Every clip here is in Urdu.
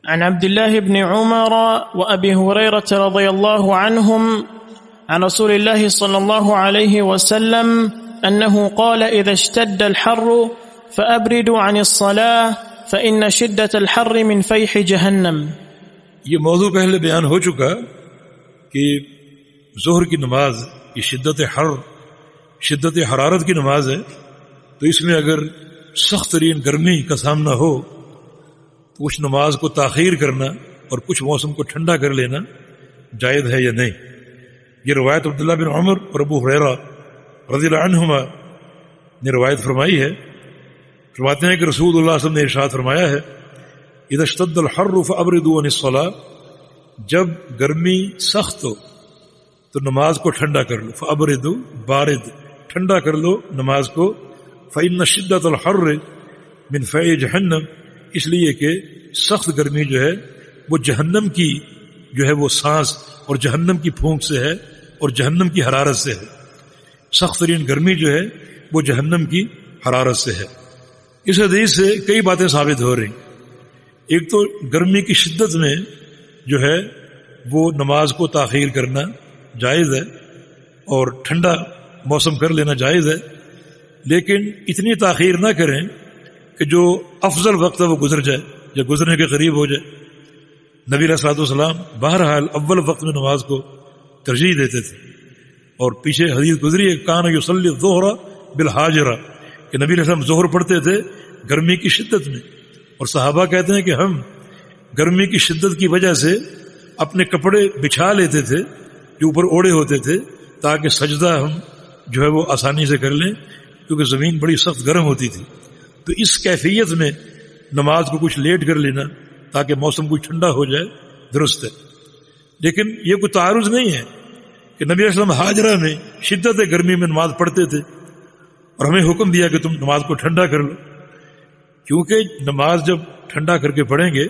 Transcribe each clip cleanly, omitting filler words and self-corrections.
عن عبد الله بن عمر وأبي هريرة رضي الله عنهم عن رسول الله صلى الله عليه وسلم أنه قال إذا اشتد الحر فأبردوا عن الصلاة فإن شدة الحر من فيح جهنم. یہ موضوع پہلے بیان ہو چکا کہ ظہر کی نماز یہ شدت حرارت کی نماز ہے، تو اس میں اگر سخت ترین گرمی کا سامنا ہو تو اس نماز کو تاخیر کرنا اور کچھ موسم کو ٹھنڈا کر لینا جائز ہے یا نہیں. یہ روایت عبداللہ بن عمر اور ابو ہریرہ رضی اللہ عنہما نے روایت فرمائی ہے. فرماتے ہیں کہ رسول اللہ صلی اللہ علیہ وسلم نے ارشاد فرمایا ہے اذا اشتد الحر فابردوا عن الصلاة، جب گرمی سخت ہو تو نماز کو ٹھنڈا کر لو. فابردوا بارد، ٹھنڈا کر لو نماز کو. فإن شدت الحر من فیح جہنم، اس لیے کہ سخت گرمی جو ہے وہ جہنم کی جو ہے وہ سانس اور جہنم کی پھونک سے ہے اور جہنم کی حرارت سے ہے. سخت ترین گرمی جو ہے وہ جہنم کی حرارت سے ہے. اس حدیث سے کئی باتیں ثابت ہو رہی. ایک تو گرمی کی شدت میں جو ہے وہ نماز کو تاخیر کرنا جائز ہے اور ٹھنڈا موسم کر لینا جائز ہے، لیکن اتنی تاخیر نہ کریں کہ جو افضل وقت ہے وہ گزر جائے یا گزرنے کے قریب ہو جائے. نبی علیہ الصلوۃ والسلام بہرحال اول وقت میں نماز کو ترجیح دیتے تھے، اور پیچھے حدیث گزری ہے کان یصلی الظہر بالحاجرہ کہ نبی علیہ السلام ظہر پڑھتے تھے گرمی کی شدت میں. اور صحابہ کہتے ہیں کہ ہم گرمی کی شدت کی وجہ سے اپنے کپڑے بچھا لیتے تھے جو اوپر اوڑے ہوتے تھے تاکہ سجدہ ہم جو ہے وہ آسانی سے کر لیں، کیونکہ زمین بڑی سخت گرم ہوتی تھی. تو اس کیفیت میں نماز کو کچھ لیٹ کر لینا تاکہ موسم کچھ ٹھنڈا ہو جائے درست ہے. لیکن یہ کوئی تعارض نہیں ہے کہ نبی علیہ السلام حاجرہ میں شدت گرمی میں نماز پڑھتے تھے اور ہمیں حکم دیا کہ تم نماز کو ٹھنڈا کر لو، کیونکہ نماز جب ٹھنڈا کر کے پڑھیں گے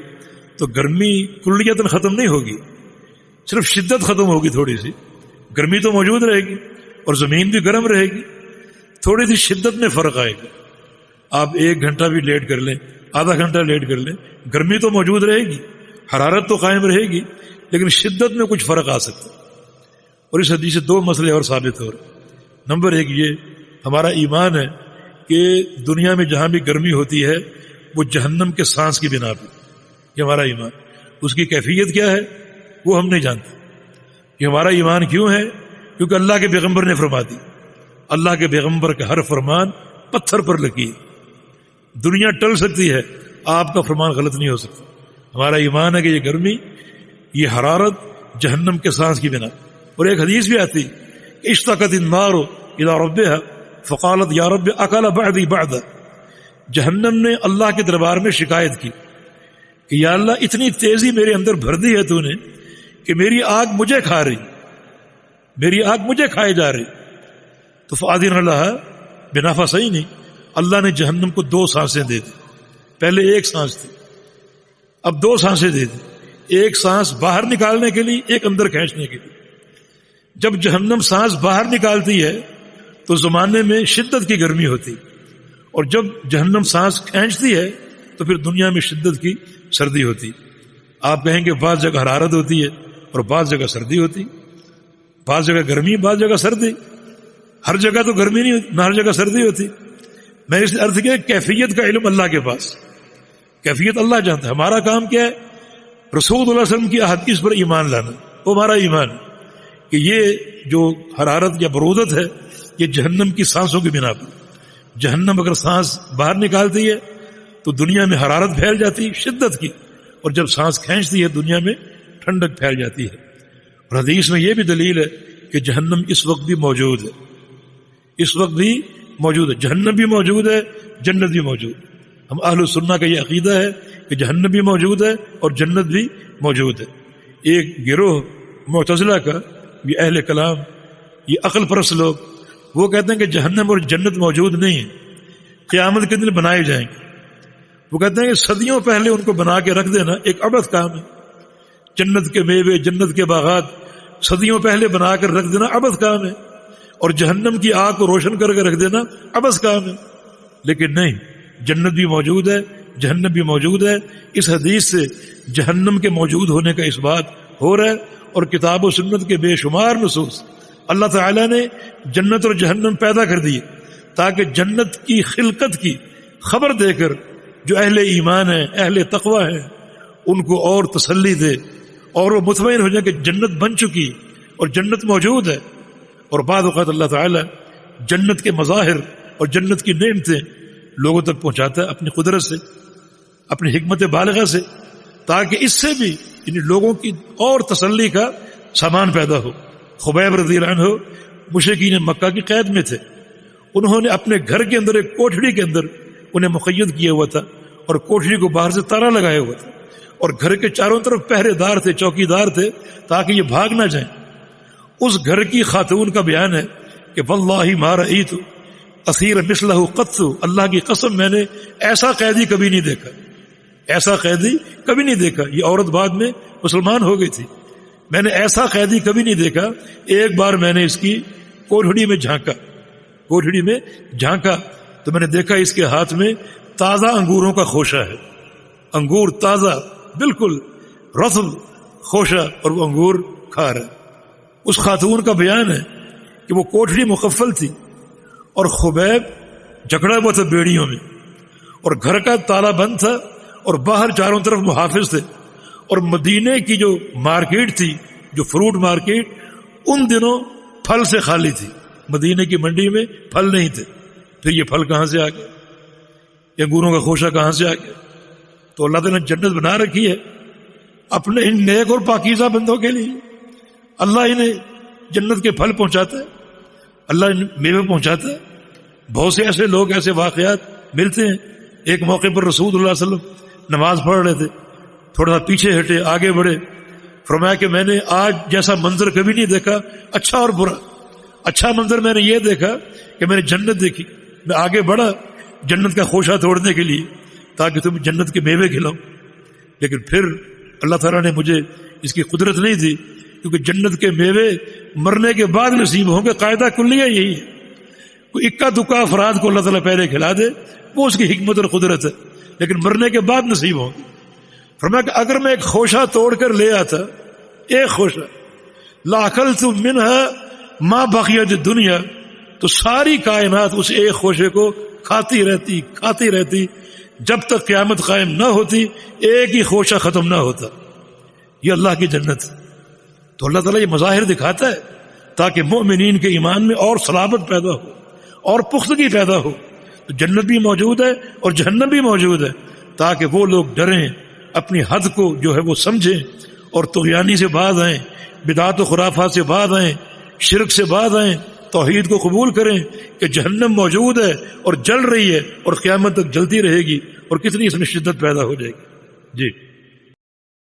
تو گرمی کلیتاً ختم نہیں ہوگی، صرف شدت ختم ہوگی. تھوڑی سی گرمی تو موجود رہے گی اور زمین بھی گرم رہے گی، تھوڑی سی شدت میں فرق آئے گا. آپ 1 گھنٹہ بھی لیٹ کر لیں، آدھا گھنٹہ لیٹ کر لیں، گرمی تو موجود رہے گی، حرارت تو قائم رہے گی، لیکن شدت میں کچھ فرق آ سکتا ہے. اور اس حدیث سے 2 مسئلے اور ثابت ہو رہے. نمبر 1 یہ ہمارا ایمان ہے کہ دنیا میں جہاں بھی گرمی ہوتی ہے وہ جہنم کے سانس کی بنا پہ، یہ ہمارا ایمان. اس کی کیفیت کیا ہے وہ ہم نہیں جانتے. یہ ہمارا ایمان کیوں ہے؟ کیونکہ اللہ کے پیغمبر نے فرما دی. اللہ کے پیغمبر کا ہر فرمان پتھر پر لکیر. دنیا ٹل سکتی ہے، آپ کا فرمان غلط نہیں ہو سکتا. ہمارا ایمان ہے کہ یہ گرمی، یہ حرارت جہنم کے سانس کی بنا. اور ایک حدیث بھی آتی اشتقت النار الى ربها فقالت یا رب اکل بعدی بعد. جہنم نے اللہ کے دربار میں شکایت کی کہ یا اللہ اتنی تیزی میرے اندر بھر دی ہے تو نے کہ میری آگ مجھے کھا رہی، میری آگ مجھے کھائے جا رہی. تو فاذن اللہ بنفسین، اللہ نے جہنم کو 2 سانسیں دے دی. پہلے 1 سانس تھی، اب 2 سانسیں دے دی. 1 سانس باہر نکالنے کے لیے، 1 اندر کھینچنے کے لیے. جب جہنم سانس باہر نکالتی ہے تو زمانے میں شدت کی گرمی ہوتی، اور جب جہنم سانس کھینچتی ہے تو پھر دنیا میں شدت کی سردی ہوتی. آپ کہیں کہ بعض جگہ حرارت ہوتی ہے اور بعض جگہ سردی ہوتی، بعض جگہ گرمی بعض جگہ سردی. ہر جگہ تو گرمی نہیں ہوتی، نہ ہر جگہ سردی ہوتی. میں اس ارتھ کیا کیفیت کا علم اللہ کے پاس، کیفیت اللہ جانتا ہے. ہمارا کام کیا ہے؟ رسول اللہ صلی اللہ علیہ وسلم کی احادیث پر ایمان لانا. وہ ہمارا ایمان ہے کہ یہ جو حرارت یا برودت ہے یہ جہنم کی سانسوں کی بنا پر. جہنم اگر سانس باہر نکالتی ہے تو دنیا میں حرارت پھیل جاتی ہے شدت کی، اور جب سانس کھینچتی ہے دنیا میں ٹھنڈک پھیل جاتی ہے. اور حدیث میں یہ بھی دلیل ہے کہ جہنم اس وقت بھی موجود ہے، اس وقت بھی موجود ہے. جہنم بھی موجود ہے، جنت بھی موجود ہے. ہم اہل سنہ کا یہ عقیدہ ہے کہ جہنم بھی موجود ہے اور جنت بھی موجود ہے. ایک گروہ معتزلہ کا، یہ اہل کلام، یہ عقل پرست لوگ، وہ کہتے ہیں کہ جہنم اور جنت موجود نہیں ہے، قیامت کے دن بنائے جائیں گے. وہ کہتے ہیں کہ صدیوں پہلے ان کو بنا کے رکھ دینا ایک عبث کام ہے. جنت کے میوے، جنت کے باغات صدیوں پہلے بنا کر رکھ دینا عبث کام ہے، اور جہنم کی آگ کو روشن کر کے رکھ دینا عبث کام ہے. لیکن نہیں، جنت بھی موجود ہے، جہنم بھی موجود ہے. اس حدیث سے جہنم کے موجود ہونے کا اس بات ہو رہا ہے. اور کتاب و سنت کے بے شمار نصوص اللہ تعالیٰ نے جنت اور جہنم پیدا کر دیے تاکہ جنت کی خلقت کی خبر دے کر جو اہل ایمان ہیں، اہل تقوی ہیں، ان کو اور تسلی دے اور وہ مطمئن ہو جائے کہ جنت بن چکی اور جنت موجود ہے. اور بعض اوقات اللہ تعالیٰ جنت کے مظاہر اور جنت کی نعمتیں لوگوں تک پہنچاتا ہے اپنی قدرت سے، اپنی حکمت بالغہ سے، تاکہ اس سے بھی یعنی لوگوں کی اور تسلی کا سامان پیدا ہو. خبیب رضی اللہ عنہ مشرکین مکہ کی قید میں تھے. انہوں نے اپنے گھر کے اندر ایک کوٹھڑی کے اندر انہیں مقید کیا ہوا تھا اور کوٹھڑی کو باہر سے تالا لگایا ہوا تھا اور گھر کے چاروں طرف پہرے دار تھے، چوکی دار تھے تاکہ یہ بھاگ نہ جائیں. اس گھر کی خاتون کا بیان ہے کہ واللہ ما رأیت اسیر مثلہ قط، اللہ کی قسم میں نے ایسا قیدی کبھی نہیں دیکھا، ایسا قیدی کبھی نہیں دیکھا. یہ عورت بعد میں مسلمان ہو گئی تھی. میں نے ایسا قیدی کبھی نہیں دیکھا. ایک بار میں نے اس کی کوٹھڑی میں جھانکا تو میں نے دیکھا اس کے ہاتھ میں تازہ انگوروں کا خوشہ ہے. انگور تازہ، بالکل رطب خوشہ، اور وہ انگور کھا رہا ہے. اس خاتون کا بیان ہے کہ وہ کوٹھڑی مقفل تھی اور خبیب جکڑا ہوا تھا بیڑیوں میں، اور گھر کا تالا بند تھا اور باہر چاروں طرف محافظ تھے. اور مدینے کی جو مارکیٹ تھی، جو فروٹ مارکیٹ، ان دنوں پھل سے خالی تھی. مدینے کی منڈی میں پھل نہیں تھے. پھر یہ پھل کہاں سے آ گئے؟ یہ انگوروں کا خوشہ کہاں سے آ گیا؟ تو اللہ تعالیٰ نے جنت بنا رکھی ہے اپنے ان نیک اور پاکیزہ بندوں کے لیے. اللہ انہیں جنت کے پھل پہنچاتا ہے، اللہ انہیں میوے پہنچاتا ہے. بہت سے ایسے لوگ، ایسے واقعات ملتے ہیں. ایک موقع پر رسول اللہ صلی اللہ علیہ وسلم نماز پڑھ رہے تھے، تھوڑا سا پیچھے ہٹے، آگے بڑھے. فرمایا کہ میں نے آج جیسا منظر کبھی نہیں دیکھا، اچھا اور برا. اچھا منظر میں نے یہ دیکھا کہ میں نے جنت دیکھی. میں آگے بڑھا جنت کا خوشہ توڑنے کے لیے تاکہ تم جنت کے میوے کھلاؤ. لیکن پھر اللہ تعالیٰ نے مجھے اس کی قدرت نہیں دی، کیونکہ جنت کے میوے مرنے کے بعد نصیب ہوں گے. قاعدہ کلیہ یہی ہے. کوئی اکا دکا افراد کو اللہ تعالیٰ پہلے کھلا دے، وہ اس کی حکمت اور قدرت ہے، لیکن مرنے کے بعد نصیب ہوں گے. فرمایا کہ اگر میں ایک خوشہ توڑ کر لے آتا، ایک خوشہ، لاکلت منہا ما بقیت دنیا، تو ساری کائنات اس ایک خوشے کو کھاتی رہتی جب تک قیامت قائم نہ ہوتی، ایک ہی خوشہ ختم نہ ہوتا. یہ اللہ کی جنت. تو اللہ تعالیٰ یہ مظاہر دکھاتا ہے تاکہ مومنین کے ایمان میں اور صلابت پیدا ہو اور پختگی پیدا ہو. تو جنت بھی موجود ہے اور جہنم بھی موجود ہے تاکہ وہ لوگ ڈریں، اپنی حد کو جو ہے وہ سمجھیں اور طغیانی سے باز آئیں، بدعات و خرافات سے باز آئیں، شرک سے باز آئیں، توحید کو قبول کریں کہ جہنم موجود ہے اور جل رہی ہے اور قیامت تک جلتی رہے گی، اور کتنی اس میں شدت پیدا ہو جائے گی. جی